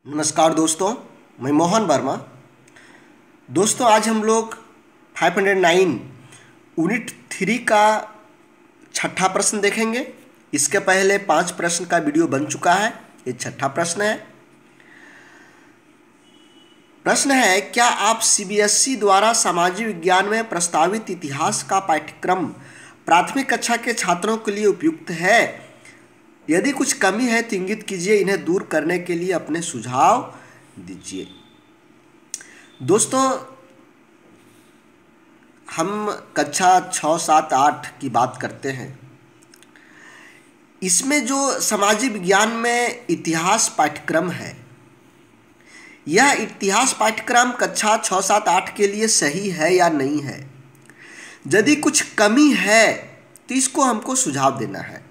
नमस्कार दोस्तों, मैं मोहन वर्मा। दोस्तों, आज हम लोग 509 यूनिट 3 का छठा प्रश्न देखेंगे। इसके पहले 5 प्रश्न का वीडियो बन चुका है। ये छठा प्रश्न है। प्रश्न है, क्या आप सीबीएसई द्वारा सामाजिक विज्ञान में प्रस्तावित इतिहास का पाठ्यक्रम प्राथमिक कक्षा के छात्रों के लिए उपयुक्त है? यदि कुछ कमी है तो इंगित कीजिए। इन्हें दूर करने के लिए अपने सुझाव दीजिए। दोस्तों, हम कक्षा 6, 7, 8 की बात करते हैं। इसमें जो सामाजिक विज्ञान में इतिहास पाठ्यक्रम है, यह इतिहास पाठ्यक्रम कक्षा 6, 7, 8 के लिए सही है या नहीं है। यदि कुछ कमी है तो इसको हमको सुझाव देना है।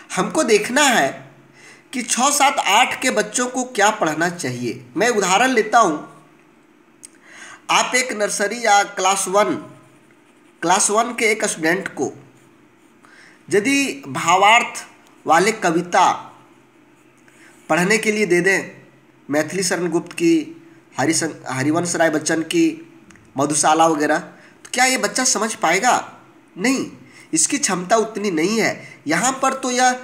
हमको देखना है कि 6, 7, 8 के बच्चों को क्या पढ़ना चाहिए। मैं उदाहरण लेता हूँ। आप एक नर्सरी या क्लास वन के एक स्टूडेंट को यदि भावार्थ वाले कविता पढ़ने के लिए दे दें, मैथिली शरण गुप्त की, हरिवंश राय बच्चन की, मधुशाला वगैरह, तो क्या ये बच्चा समझ पाएगा? नहीं, इसकी क्षमता उतनी नहीं है। यहाँ पर तो यह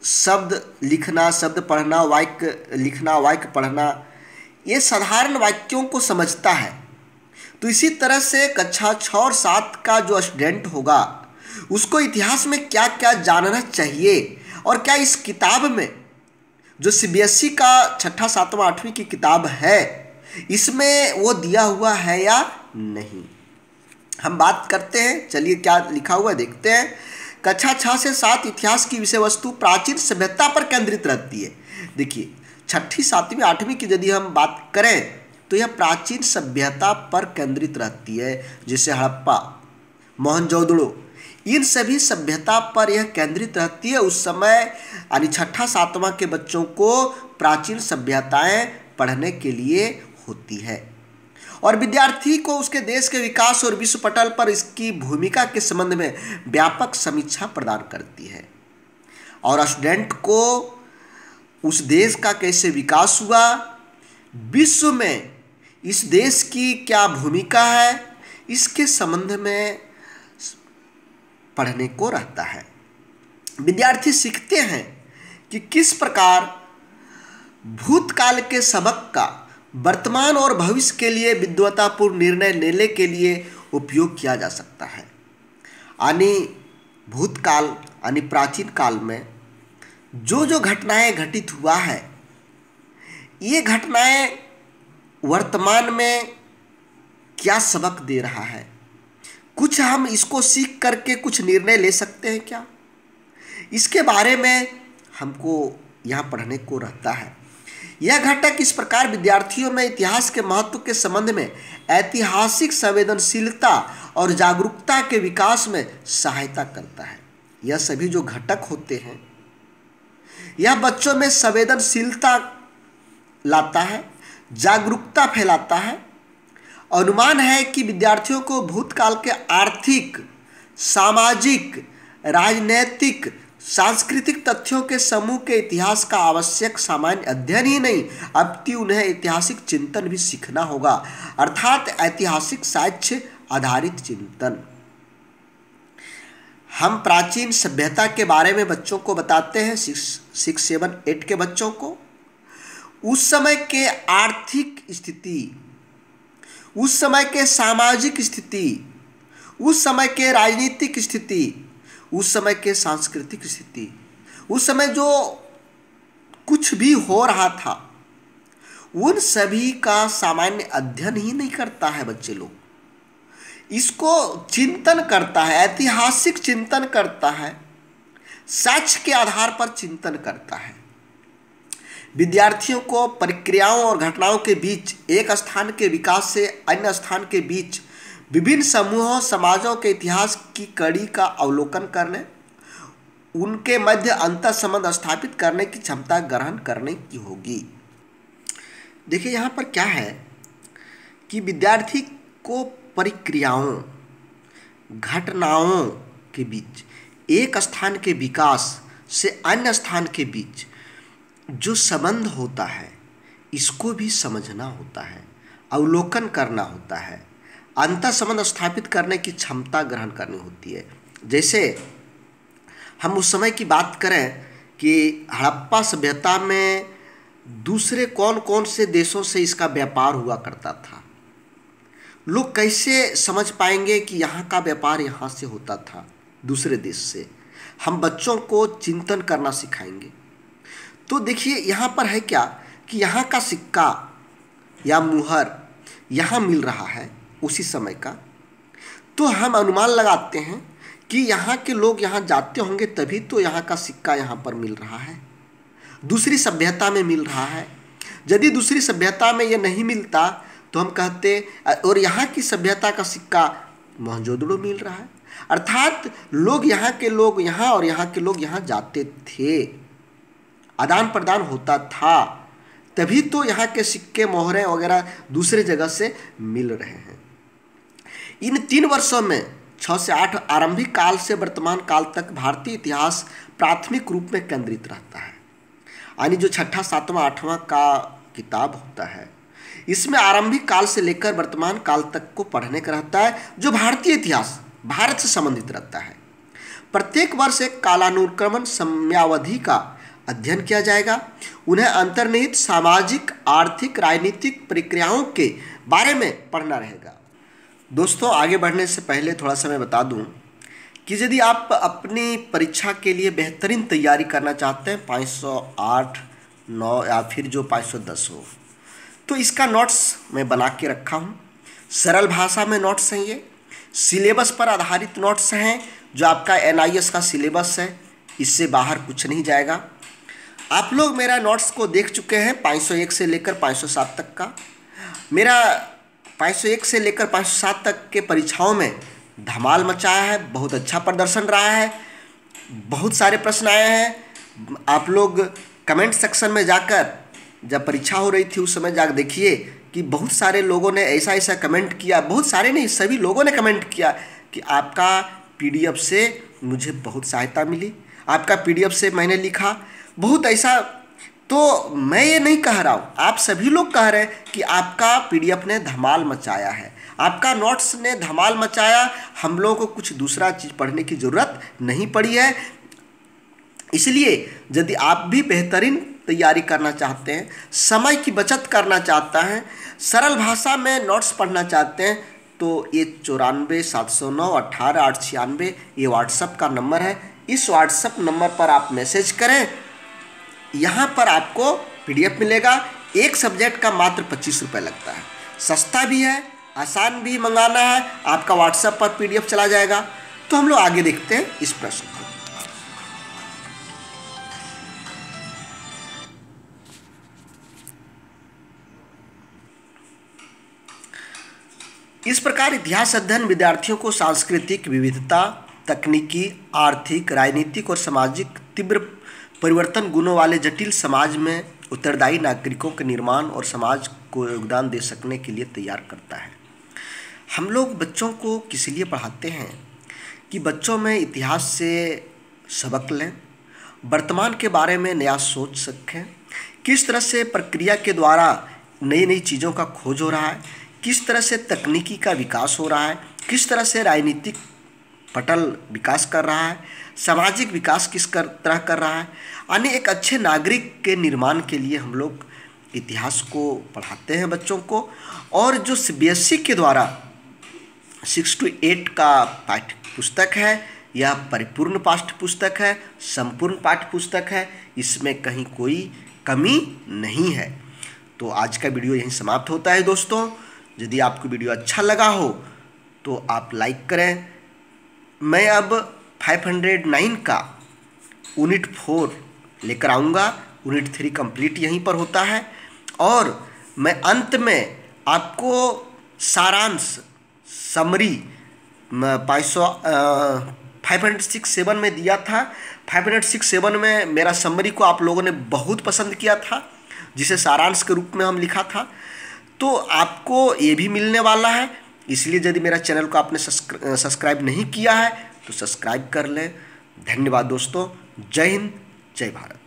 शब्द लिखना, शब्द पढ़ना, वाक्य लिखना, वाक्य पढ़ना, ये साधारण वाक्यों को समझता है। तो इसी तरह से कक्षा 6 और 7 का जो स्टूडेंट होगा, उसको इतिहास में क्या क्या जानना चाहिए, और क्या इस किताब में जो सीबीएसई का 6ठा, 7वां, 8वीं की किताब है, इसमें वो दिया हुआ है या नहीं। हम बात करते हैं। चलिए, क्या लिखा हुआ है देखते हैं। कक्षा 6 से 7 इतिहास की विषय वस्तु प्राचीन सभ्यता पर केंद्रित रहती है। देखिए, 6ठी, 7वीं, 8वीं की यदि हम बात करें तो यह प्राचीन सभ्यता पर केंद्रित रहती है। जैसे हड़प्पा, मोहनजोदड़ो, इन सभी सभ्यता पर यह केंद्रित रहती है। उस समय यानी 6ठा, 7वां के बच्चों को प्राचीन सभ्यताएं पढ़ने के लिए होती है, और विद्यार्थी को उसके देश के विकास और विश्व पटल पर इसकी भूमिका के संबंध में व्यापक समीक्षा प्रदान करती है। और स्टूडेंट को उस देश का कैसे विकास हुआ, विश्व में इस देश की क्या भूमिका है, इसके संबंध में पढ़ने को रहता है। विद्यार्थी सीखते हैं कि किस प्रकार भूतकाल के सबक का वर्तमान और भविष्य के लिए विद्वतापूर्ण निर्णय लेने के लिए उपयोग किया जा सकता है। यानी भूतकाल यानी प्राचीन काल में जो जो घटनाएं घटित हुआ है, ये घटनाएं वर्तमान में क्या सबक दे रहा है। कुछ हम इसको सीख करके कुछ निर्णय ले सकते हैं क्या, इसके बारे में हमको यहाँ पढ़ने को रहता है। यह घटक इस प्रकार विद्यार्थियों में इतिहास के महत्व के संबंध में ऐतिहासिक संवेदनशीलता और जागरूकता के विकास में सहायता करता है। यह सभी जो घटक होते हैं, यह बच्चों में संवेदनशीलता लाता है, जागरूकता फैलाता है। अनुमान है कि विद्यार्थियों को भूतकाल के आर्थिक, सामाजिक, राजनैतिक, सांस्कृतिक तथ्यों के समूह के इतिहास का आवश्यक सामान्य अध्ययन ही नहीं, अपितु उन्हें ऐतिहासिक चिंतन भी सीखना होगा, अर्थात ऐतिहासिक साक्ष्य आधारित चिंतन। हम प्राचीन सभ्यता के बारे में बच्चों को बताते हैं, 6, 7, 8 के बच्चों को। उस समय के आर्थिक स्थिति, उस समय के सामाजिक स्थिति, उस समय के राजनीतिक स्थिति, उस समय के सांस्कृतिक स्थिति, उस समय जो कुछ भी हो रहा था, उन सभी का सामान्य अध्ययन ही नहीं करता है बच्चे लोग। इसको चिंतन करता है, ऐतिहासिक चिंतन करता है, साक्ष्य के आधार पर चिंतन करता है। विद्यार्थियों को प्रक्रियाओं और घटनाओं के बीच, एक स्थान के विकास से अन्य स्थान के बीच विभिन्न समूहों, समाजों के इतिहास की कड़ी का अवलोकन करने, उनके मध्य अंतर संबंध स्थापित करने की क्षमता ग्रहण करने की होगी। देखिए, यहाँ पर क्या है कि विद्यार्थी को प्रक्रियाओं, घटनाओं के बीच, एक स्थान के विकास से अन्य स्थान के बीच जो संबंध होता है, इसको भी समझना होता है, अवलोकन करना होता है, अंतर संबंध स्थापित करने की क्षमता ग्रहण करनी होती है। जैसे हम उस समय की बात करें कि हड़प्पा सभ्यता में दूसरे कौन कौन से देशों से इसका व्यापार हुआ करता था, लोग कैसे समझ पाएंगे कि यहाँ का व्यापार यहाँ से होता था दूसरे देश से। हम बच्चों को चिंतन करना सिखाएंगे। तो देखिए यहाँ पर है क्या कि यहाँ का सिक्का या मुहर यहाँ मिल रहा है उसी समय का, तो हम अनुमान लगाते हैं कि यहाँ के लोग यहाँ जाते होंगे तभी तो यहाँ का सिक्का यहाँ पर मिल रहा है, दूसरी सभ्यता में मिल रहा है। यदि दूसरी सभ्यता में ये नहीं मिलता तो हम कहते और यहाँ की सभ्यता का सिक्का मोहनजोदड़ो मिल रहा है, अर्थात लोग यहाँ के लोग यहाँ और यहाँ के लोग यहाँ जाते थे, आदान प्रदान होता था, तभी तो यहाँ के सिक्के मोहरें वगैरह दूसरे जगह से मिल रहे हैं। इन 3 वर्षों में 6 से 8 आरंभिक काल से वर्तमान काल तक भारतीय इतिहास प्राथमिक रूप में केंद्रित रहता है, यानी जो 6ठा 7वां 8वां का किताब होता है इसमें आरंभिक काल से लेकर वर्तमान काल तक को पढ़ने का रहता है, जो भारतीय इतिहास भारत से संबंधित रहता है। प्रत्येक वर्ष एक कालानुक्रमण समयावधि का अध्ययन किया जाएगा। उन्हें अंतर्निहित सामाजिक, आर्थिक, राजनीतिक प्रक्रियाओं के बारे में पढ़ना रहेगा। दोस्तों, आगे बढ़ने से पहले थोड़ा सा मैं बता दूं कि यदि आप अपनी परीक्षा के लिए बेहतरीन तैयारी करना चाहते हैं 508, 9 या फिर जो 510 हो, तो इसका नोट्स मैं बना के रखा हूँ। सरल भाषा में नोट्स हैं, ये सिलेबस पर आधारित नोट्स हैं, जो आपका NIS का सिलेबस है, इससे बाहर कुछ नहीं जाएगा। आप लोग मेरा नोट्स को देख चुके हैं 501 से लेकर 507 तक का। मेरा 501 से लेकर 507 तक के परीक्षाओं में धमाल मचाया है, बहुत अच्छा प्रदर्शन रहा है, बहुत सारे प्रश्न आए हैं। आप लोग कमेंट सेक्शन में जाकर, जब परीक्षा हो रही थी उस समय जाकर देखिए कि बहुत सारे लोगों ने ऐसा ऐसा कमेंट किया, बहुत सारे नहीं सभी लोगों ने कमेंट किया कि आपका PDF से मुझे बहुत सहायता मिली, आपका PDF से मैंने लिखा, बहुत ऐसा। तो मैं ये नहीं कह रहा हूँ, आप सभी लोग कह रहे हैं कि आपका PDF ने धमाल मचाया है, आपका नोट्स ने धमाल मचाया, हम लोगों को कुछ दूसरा चीज़ पढ़ने की ज़रूरत नहीं पड़ी है। इसलिए यदि आप भी बेहतरीन तैयारी करना चाहते हैं, समय की बचत करना चाहता हैं, सरल भाषा में नोट्स पढ़ना चाहते हैं, तो ये 94 709 18 896 ये व्हाट्सएप का नंबर है। इस व्हाट्सएप नंबर पर आप मैसेज करें, यहाँ पर आपको PDF मिलेगा। एक सब्जेक्ट का मात्र 25 रुपये लगता है, सस्ता भी है, आसान भी मंगाना है, आपका व्हाट्सएप पर PDF चला जाएगा। तो हम लोग आगे देखते हैं इस प्रश्न को। इस प्रकार इतिहास अध्ययन विद्यार्थियों को सांस्कृतिक विविधता, तकनीकी, आर्थिक, राजनीतिक और सामाजिक तीव्र परिवर्तन गुणों वाले जटिल समाज में उत्तरदायी नागरिकों के निर्माण और समाज को योगदान दे सकने के लिए तैयार करता है। हम लोग बच्चों को किस लिए पढ़ाते हैं कि बच्चों में इतिहास से सबक लें, वर्तमान के बारे में नया सोच सकें, किस तरह से प्रक्रिया के द्वारा नई नई चीज़ों का खोज हो रहा है, किस तरह से तकनीकी का विकास हो रहा है, किस तरह से राजनीतिक पटल विकास कर रहा है, सामाजिक विकास तरह कर रहा है। यानी एक अच्छे नागरिक के निर्माण के लिए हम लोग इतिहास को पढ़ाते हैं बच्चों को। और जो CBSE के द्वारा 6 to 8 का पाठ्य पुस्तक है, यह परिपूर्ण पाठ्य पुस्तक है, संपूर्ण पाठ्य पुस्तक है, इसमें कहीं कोई कमी नहीं है। तो आज का वीडियो यहीं समाप्त होता है दोस्तों। यदि आपको वीडियो अच्छा लगा हो तो आप लाइक करें। मैं अब 509 का यूनिट 4 लेकर आऊँगा, यूनिट 3 कंप्लीट यहीं पर होता है। और मैं अंत में आपको सारांश समरी 506-7 में दिया था। 506-7 में मेरा समरी को आप लोगों ने बहुत पसंद किया था, जिसे सारांश के रूप में हम लिखा था। तो आपको ये भी मिलने वाला है, इसलिए यदि मेरा चैनल को आपने सब्सक्राइब नहीं किया है तो सब्सक्राइब कर लें। धन्यवाद दोस्तों। जय हिंद, जय भारत।